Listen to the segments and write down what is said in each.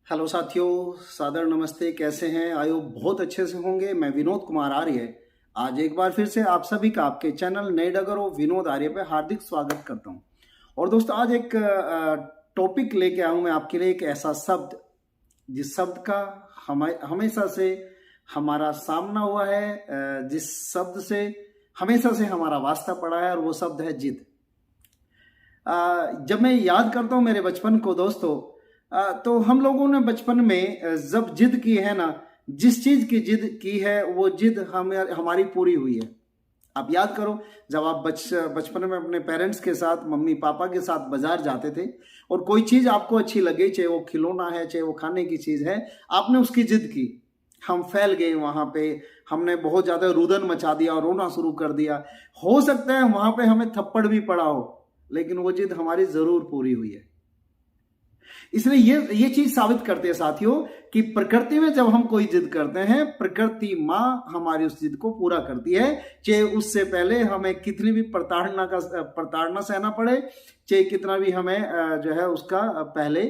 Hello साथियों, सादर नमस्ते। कैसे हैं? आयो बहुत अच्छे से होंगे। मैं विनोद कुमार आर्य आज एक बार फिर से आप सभी का आपके चैनल नए डगरों विनोद आर्य पे हार्दिक स्वागत करता हूं। और दोस्तों, आज एक टॉपिक लेके आया हूं मैं आपके लिए, एक ऐसा शब्द जिस शब्द का हमेशा से हमारा सामना हुआ है, जिस शब्द से हमेशा से हमारा वास्ता पड़ा है, और वो शब्द है जिद। जब मैं याद करता हूं मेरे बचपन को दोस्तों, तो हम लोगों ने बचपन में जब जिद की है ना, जिस चीज की जिद की है वो जिद हमारी पूरी हुई है। आप याद करो, जब आप बचपन में अपने पेरेंट्स के साथ, मम्मी पापा के साथ बाजार जाते थे और कोई चीज आपको अच्छी लगे, चाहे वो खिलौना है, चाहे वो खाने की चीज है, आपने उसकी जिद की। हम फैल गए वहां पे, हमने बहुत ज्यादा रुदन मचा दिया और रोना शुरू कर दिया। हो सकता है वहां पे हमें थप्पड़ भी पड़ा हो, लेकिन वो जिद हमारी जरूर पूरी हुई है। इसलिए ये चीज साबित करते हैं साथियों कि प्रकृति में जब हम कोई जिद करते हैं, प्रकृति माँ हमारी उस जिद को पूरा करती है। चाहे उससे पहले हमें कितनी भी प्रताड़ना सहना पड़े, चाहे कितना भी हमें जो है उसका पहले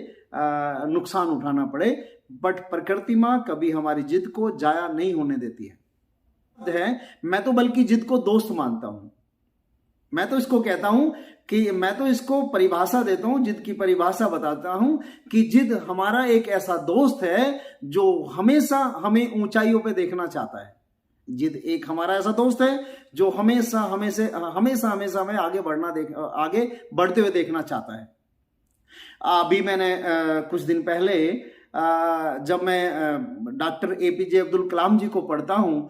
नुकसान उठाना पड़े, बट प्रकृति माँ कभी हमारी जिद को जाया नहीं होने देती है। मैं तो बल्कि जिद को दोस्त मानता हूं। मैं तो इसको कहता हूं कि मैं तो इसको परिभाषा देता हूं, जिद की परिभाषा बताता हूं कि जिद हमारा एक ऐसा दोस्त है जो हमेशा हमें ऊंचाइयों पे देखना चाहता है। जिद एक हमारा ऐसा दोस्त है जो हमेशा हमें आगे बढ़ते हुए देखना चाहता है। अभी मैंने कुछ दिन पहले जब मैं डॉक्टर एपीजे अब्दुल कलाम जी को पढ़ता हूं,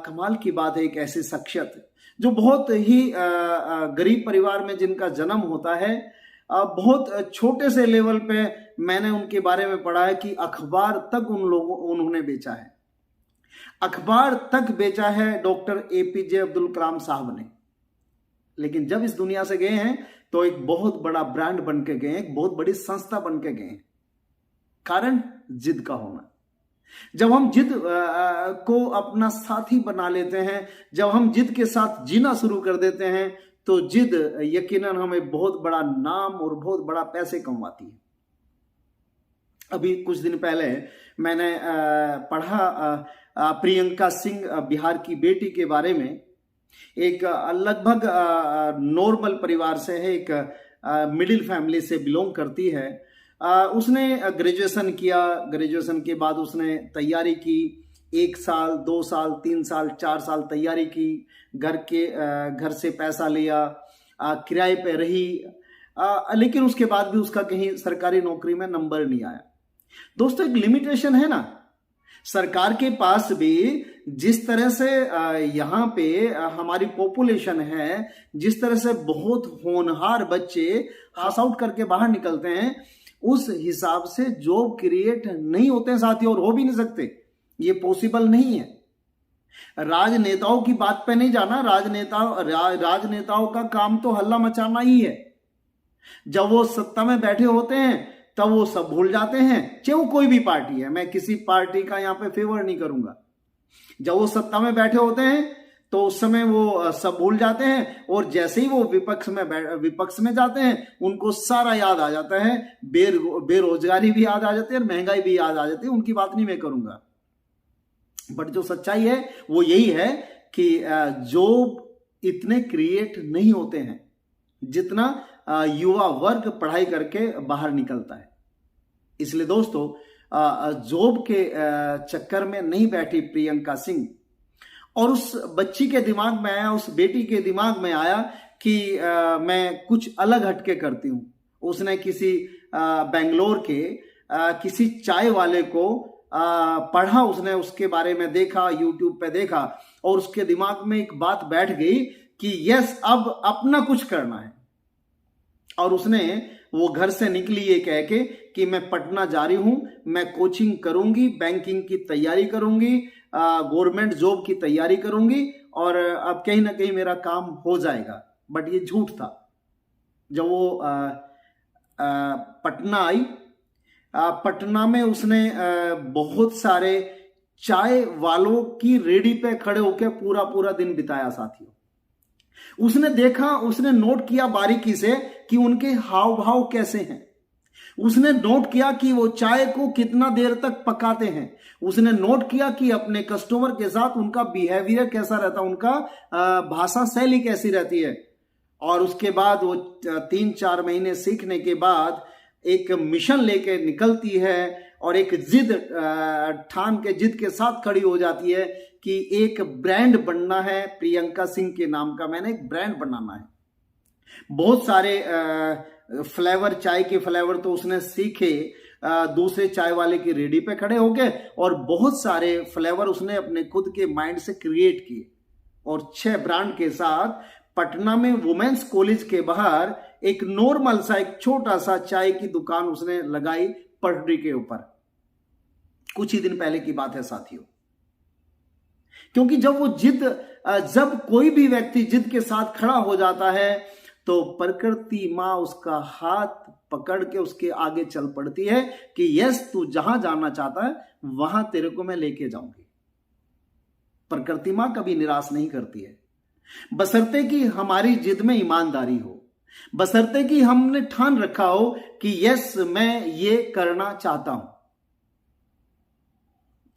कमाल की बात है, एक ऐसी शख्सियत जो बहुत ही गरीब परिवार में जिनका जन्म होता है, बहुत छोटे से लेवल पे मैंने उनके बारे में पढ़ा है कि अखबार तक उन्होंने बेचा है। अखबार तक बेचा है डॉक्टर एपीजे अब्दुल कलाम साहब ने। लेकिन जब इस दुनिया से गए हैं तो एक बहुत बड़ा ब्रांड बन के गए, एक बहुत बड़ी संस्था बन के गए। कारण जिद का होना। जब हम जिद को अपना साथी बना लेते हैं, जब हम जिद के साथ जीना शुरू कर देते हैं, तो जिद यकीनन हमें बहुत बड़ा नाम और बहुत बड़ा पैसे कमवाती है। अभी कुछ दिन पहले मैंने पढ़ा प्रियंका सिंह बिहार की बेटी के बारे में। एक लगभग नॉर्मल परिवार से है, एक मिडिल फैमिली से बिलोंग करती है। उसने ग्रेजुएशन किया। ग्रेजुएशन के बाद उसने तैयारी की, 1 साल 2 साल 3 साल 4 साल तैयारी की, घर से पैसा लिया, किराए पे रही, लेकिन उसके बाद भी उसका कहीं सरकारी नौकरी में नंबर नहीं आया। दोस्तों, एक लिमिटेशन है ना, सरकार के पास भी जिस तरह से यहाँ पे हमारी पॉपुलेशन है, जिस तरह से बहुत होनहार बच्चे पास आउट करके बाहर निकलते हैं, उस हिसाब से जॉब क्रिएट नहीं होते हैं साथियों, और हो भी नहीं सकते। ये पॉसिबल नहीं है। राजनेताओं की बात पे नहीं जाना। राजनेताओं का काम तो हल्ला मचाना ही है। जब वो सत्ता में बैठे होते हैं तब वो सब भूल जाते हैं, चाहे वो कोई भी पार्टी है। मैं किसी पार्टी का यहां पे फेवर नहीं करूंगा। जब वो सत्ता में बैठे होते हैं तो उस समय वो सब भूल जाते हैं, और जैसे ही वो विपक्ष में जाते हैं, उनको सारा याद आ जाता है। बेरोजगारी भी याद आ जाती है और महंगाई भी याद आ जाती है। उनकी बात नहीं मैं करूंगा, बट जो सच्चाई है वो यही है कि जॉब इतने क्रिएट नहीं होते हैं जितना युवा वर्ग पढ़ाई करके बाहर निकलता है। इसलिए दोस्तों, जॉब के चक्कर में नहीं बैठी प्रियंका सिंह, और उस बच्ची के दिमाग में आया, उस बेटी के दिमाग में आया कि मैं कुछ अलग हटके करती हूं। उसने किसी बेंगलोर के किसी चाय वाले को पढ़ा, उसने उसके बारे में देखा, यूट्यूब पे देखा, और उसके दिमाग में एक बात बैठ गई कि यस, अब अपना कुछ करना है। और उसने वो घर से निकली ये कह के कि मैं पटना जा रही हूं, मैं कोचिंग करूंगी, बैंकिंग की तैयारी करूंगी, गवर्नमेंट जॉब की तैयारी करूंगी, और अब कहीं ना कहीं मेरा काम हो जाएगा। बट ये झूठ था। जब वो पटना आई, पटना में उसने बहुत सारे चाय वालों की रेडी पे खड़े होकर पूरा पूरा दिन बिताया साथियों। उसने देखा, उसने नोट किया बारीकी से कि उनके हाव भाव कैसे हैं। उसने नोट किया कि वो चाय को कितना देर तक पकाते हैं। उसने नोट किया कि अपने कस्टमर के साथ उनका बिहेवियर कैसा रहता है, उनका भाषा शैली कैसी रहती है। और उसके बाद वो 3-4 महीने सीखने के बाद एक मिशन लेके निकलती है और एक जिद ठान के जिद के साथ खड़ी हो जाती है कि एक ब्रांड बनना है, प्रियंका सिंह के नाम का मैंने एक ब्रांड बनाना है। बहुत सारे फ्लेवर, चाय के फ्लेवर तो उसने सीखे, दूसरे चाय वाले की रेडी पे खड़े हो गए और बहुत सारे फ्लेवर उसने अपने खुद के माइंड से क्रिएट किए और 6 ब्रांड के साथ पटना में वुमेन्स कॉलेज के बाहर एक नॉर्मल सा, एक छोटा सा चाय की दुकान उसने लगाई पटरी के ऊपर। कुछ ही दिन पहले की बात है साथियों। क्योंकि जब कोई भी व्यक्ति जिद के साथ खड़ा हो जाता है तो प्रकृति मां उसका हाथ पकड़ के उसके आगे चल पड़ती है कि यस, तू जहां जाना चाहता है वहां तेरे को मैं लेके जाऊंगी। प्रकृति मां कभी निराश नहीं करती है, बशर्ते कि हमारी जिद में ईमानदारी हो, बशर्ते कि हमने ठान रखा हो कि यस, मैं ये करना चाहता हूं।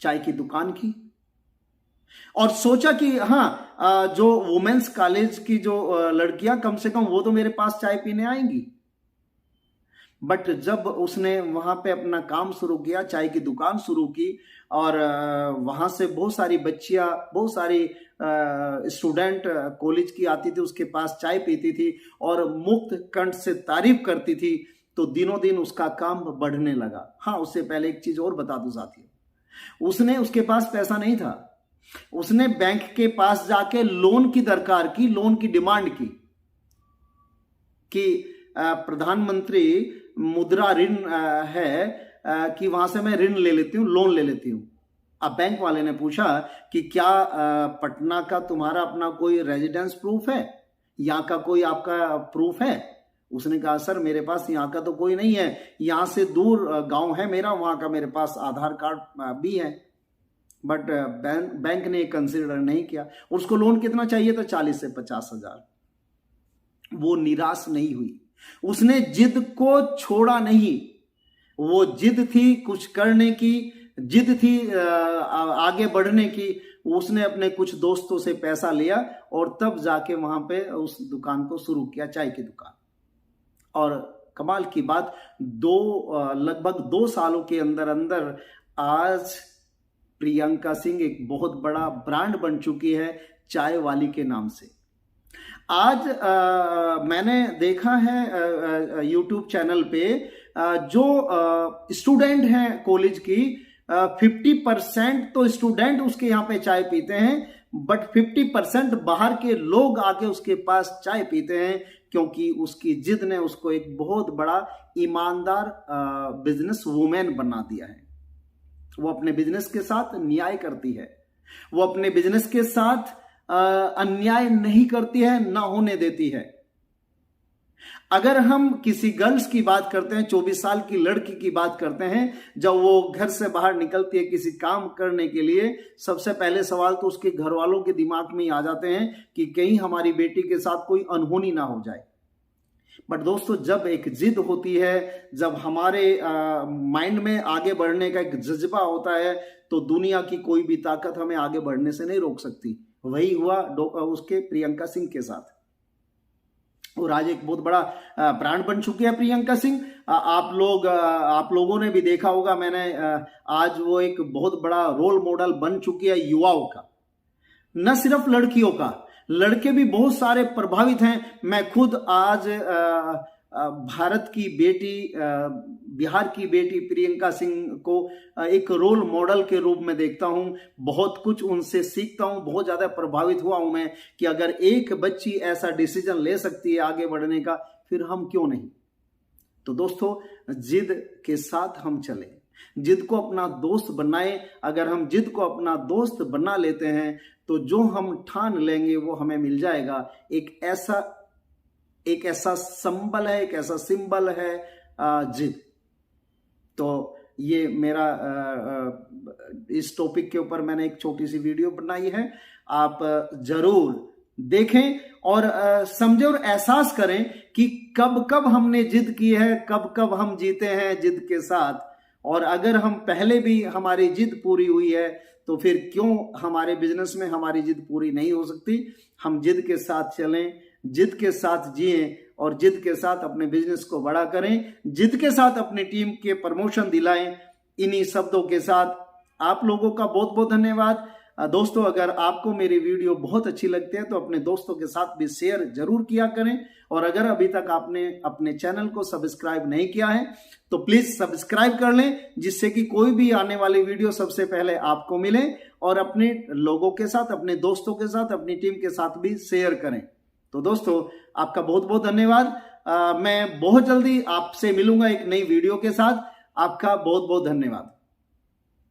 चाय की दुकान की और सोचा कि हाँ, जो वुमेन्स कॉलेज की जो लड़कियां कम से कम वो तो मेरे पास चाय पीने आएंगी। बट जब उसने वहां पे अपना काम शुरू किया, चाय की दुकान शुरू की और वहां से बहुत सारी बच्चियां, बहुत सारी स्टूडेंट कॉलेज की आती थी, उसके पास चाय पीती थी और मुक्त कंठ से तारीफ करती थी, तो दिनों दिन उसका काम बढ़ने लगा। हाँ, उससे पहले एक चीज और बता दूं साथियों, उसके पास पैसा नहीं था। उसने बैंक के पास जाके लोन की दरकार की, लोन की डिमांड की कि प्रधानमंत्री मुद्रा ऋण है कि वहां से मैं ऋण ले लेती हूं, लोन ले लेती हूं। अब बैंक वाले ने पूछा कि क्या पटना का तुम्हारा अपना कोई रेजिडेंस प्रूफ है, यहाँ का कोई आपका प्रूफ है? उसने कहा सर, मेरे पास यहाँ का तो कोई नहीं है, यहाँ से दूर गांव है मेरा, वहां का मेरे पास आधार कार्ड भी है। बट बैंक ने कंसिडर नहीं किया। उसको लोन कितना चाहिए था? 40 से 50 हजार। वो निराश नहीं हुई, उसने जिद को छोड़ा नहीं। वो जिद थी कुछ करने की, जिद थी आगे बढ़ने की। उसने अपने कुछ दोस्तों से पैसा लिया और तब जाके वहां पे उस दुकान को शुरू किया, चाय की दुकान। और कमाल की बात, लगभग 2 सालों के अंदर अंदर आज प्रियंका सिंह एक बहुत बड़ा ब्रांड बन चुकी है चाय वाली के नाम से। आज मैंने देखा है यूट्यूब चैनल पे जो स्टूडेंट हैं कॉलेज की, 50% तो स्टूडेंट उसके यहाँ पे चाय पीते हैं, बट 50% बाहर के लोग आके उसके पास चाय पीते हैं, क्योंकि उसकी जिद ने उसको एक बहुत बड़ा ईमानदार बिजनेस वुमेन बना दिया है। वो अपने बिजनेस के साथ न्याय करती है, वो अपने बिजनेस के साथ अन्याय नहीं करती है, ना होने देती है। अगर हम किसी गर्ल्स की बात करते हैं, 24 साल की लड़की की बात करते हैं, जब वो घर से बाहर निकलती है किसी काम करने के लिए, सबसे पहले सवाल तो उसके घर वालों के दिमाग में ही आ जाते हैं कि कहीं हमारी बेटी के साथ कोई अनहोनी ना हो जाए। बट दोस्तों, जब एक जिद होती है, जब हमारे माइंड में आगे बढ़ने का एक जज्बा होता है, तो दुनिया की कोई भी ताकत हमें आगे बढ़ने से नहीं रोक सकती। वही हुआ उसके प्रियंका सिंह के साथ। और आज एक बहुत बड़ा ब्रांड बन चुकी है प्रियंका सिंह। आप लोगों ने भी देखा होगा, मैंने आज वो एक बहुत बड़ा रोल मॉडल बन चुकी है युवाओं का, न सिर्फ लड़कियों का, लड़के भी बहुत सारे प्रभावित हैं। मैं खुद आज भारत की बेटी, बिहार की बेटी प्रियंका सिंह को एक रोल मॉडल के रूप में देखता हूं, बहुत कुछ उनसे सीखता हूं, बहुत ज्यादा प्रभावित हुआ हूं मैं कि अगर एक बच्ची ऐसा डिसीजन ले सकती है आगे बढ़ने का, फिर हम क्यों नहीं। तो दोस्तों, जिद के साथ हम चलें, जिद को अपना दोस्त बनाएं। अगर हम जिद को अपना दोस्त बना लेते हैं तो जो हम ठान लेंगे वो हमें मिल जाएगा। एक ऐसा संबल है, एक ऐसा सिंबल है जिद। तो ये मेरा इस टॉपिक के ऊपर मैंने एक छोटी सी वीडियो बनाई है। आप जरूर देखें और समझें और एहसास करें कि कब कब हमने जिद की है, कब कब हम जीते हैं जिद के साथ। और अगर हम पहले भी हमारी जिद पूरी हुई है तो फिर क्यों हमारे बिजनेस में हमारी जिद पूरी नहीं हो सकती। हम जिद के साथ चलें, जिद के साथ जिएं और जिद के साथ अपने बिजनेस को बड़ा करें, जिद के साथ अपनी टीम के प्रमोशन दिलाएं। इन्हीं शब्दों के साथ आप लोगों का बहुत बहुत धन्यवाद। दोस्तों, अगर आपको मेरी वीडियो बहुत अच्छी लगती है तो अपने दोस्तों के साथ भी शेयर जरूर किया करें। और अगर अभी तक आपने अपने चैनल को सब्सक्राइब नहीं किया है तो प्लीज सब्सक्राइब कर लें, जिससे कि कोई भी आने वाली वीडियो सबसे पहले आपको मिले। और अपने लोगों के साथ, अपने दोस्तों के साथ, अपनी टीम के साथ भी शेयर करें। तो दोस्तों, आपका बहुत बहुत धन्यवाद। मैं बहुत जल्दी आपसे मिलूंगा एक नई वीडियो के साथ। आपका बहुत बहुत धन्यवाद।